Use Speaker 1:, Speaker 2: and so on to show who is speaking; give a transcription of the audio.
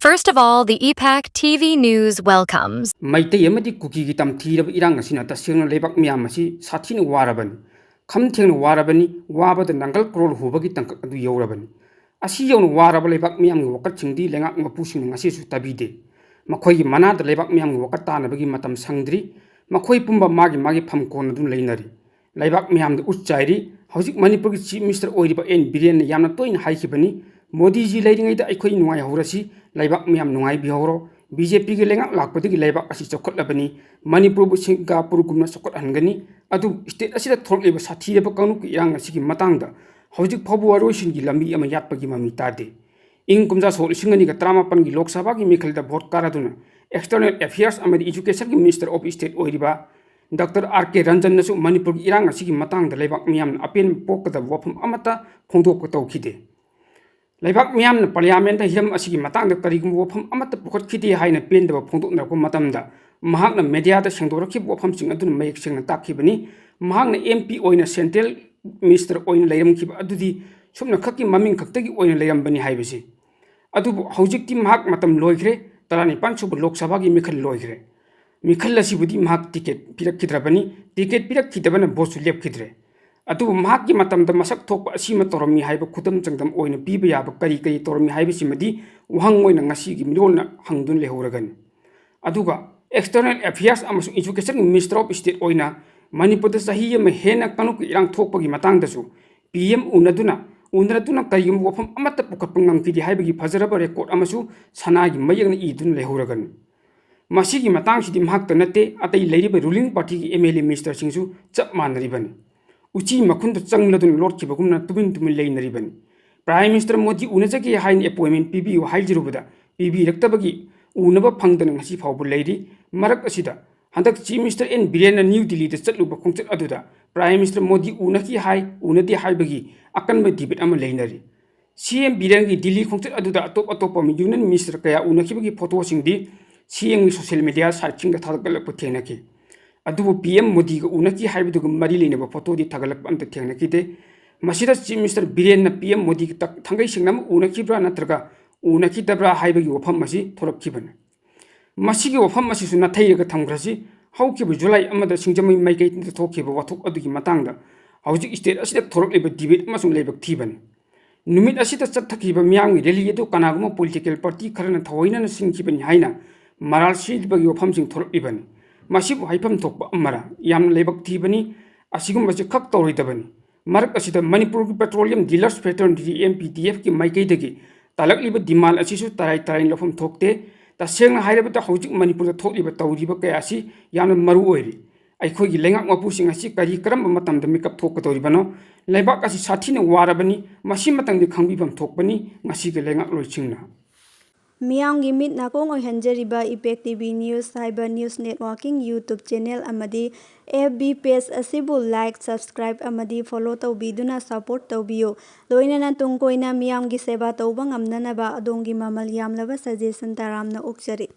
Speaker 1: First of all, the EPAC TV News welcomes.
Speaker 2: Maitai amadi kuki gi tam thirab irang asina ta sengna lebak miyam asi sathina warabani kham thengna warabani waba da nangal krol hubagi tangkak adu yorabani asi yawna waraba lebak miyam gi wakat chingdi lengak mapu sing ngasi su tabide makhoi gi mana da lebak miyam gi wakat ta na bagi matam sangdri makhoi pumba magi pham kon adu leinari lebak miyam da uchchairi hojik manipur gi chief minister oiriba N Biren yamna toin haikibani Modi ji leiringai da aikoi nuai horasi laibak miyam nuai bihoro BJP gi lengak lakpati gi laibak asi chokot labani Manipur bu Singapore gumna chokot hangani adu state asida thorleba sathi ba kanu ki irang asigi matangda hojik phabu waroshin gi lambi ama yatpa gi mami tade ing kumja sol singani ga tramapan gi lok sabha gi mikhalda vote karaduna external affairs amadi education gi minister of state oiriba Dr. R.K. Ranjan nasu Manipur gi irang asigi matangda laibak miyam apen pokda wafam amata phongdok tawkhide Laibak miyam na parliament da hiram asigi matang da karigum wafam amata pukot kiti haina pen da phongdok na ko matam da mahak na media da sengdor ki wafam sing adun mayek sing na takibani mahak na MP oina central minister oina leiram ki adudi sumna khaki maming khaktagi oina leiram bani haibasi adu hojik ti mahak matam loigre tarani panchu lok sabha gi mikhal loigre mikhal asibudi mahak ticket pirak kidrabani ticket pirak kidabana bosu lep kidre atu mahak gi matam da masak thok asima toromi haiba khutam changdam oina piba yaba kari toromi haiba simadi wahang oina ngasi gi milona hangdun lehoragan aduga external affairs amasu education minister of state oina Manipur da sahi ma hena kanu ki irang thokpa gi matang da su PM unaduna kari gi wafam amata pukapangam kidi haiba gi fazaraba record amasu sana gi mayang idun lehoragan masi gi matang sidi mahak ta nate atai leiriba ruling party gi MLA minister singsu chap manaribani uchi makhun changladun lord ki bagumna tubin leinaribani prime minister Modi unajagi hain appointment PB haijirubada PB raktabagi unaba phangdana ngasi phawbu leiri marak asida handak chief minister N Biren New Delhi da chatluba khongchat aduda prime minister Modi unaki hai unadi haibagi akanba debate ama leinari CM Biren gi Delhi khongchat aduda atop union minister kaya unaki bagi photo singdi CM social media searching da thadakal puthenaki adubu PM Modi ga unaki haibu mari leinaba photo di thagalak amta thengnaki de masida chief minister Biren na PM Modi gi thangai singnam unaki bra natraga unaki dabra haibagi wafam masi thorapkiban masigi wafam masi suna thaiga thamgrasi haukibu July amada singjamai maikai thokhiba wathuk adugi matangda hauji state asida thorokleba debate amasung leibak thibani numit asida chatthakiba miyang rally edu kanaguma political party kharana thawaina singkibani haina maral silbagi wafam sing thoroklibani masibu haifam thokpa amara yamna leibak thibani asigum masi khak tawridabani marak asida Manipur petroleum dealers fraternity MPTF ki maikai dagi talakliba demand asisu tarai lofam thokte ta sengna hairabata hojik Manipur da thokliba tawriba kaya asi yamna maru oiri aikhoi gi lengak mapu sing asi kari karam matam da makeup thok tawribano leibak asi sathina warabani masi matang di khangbifam thokbani ngasi ge lengak loichingna
Speaker 3: Miyamgi mit nakong oihanjariba EPAC TV News haiba news networking YouTube channel amadi FB page asibu like subscribe amadi follow tawbiduna support tawbiyo loinana tungkoina miyamgi seba tawba ngamnanaba adongi mamal yamlaba suggestion taramna okchari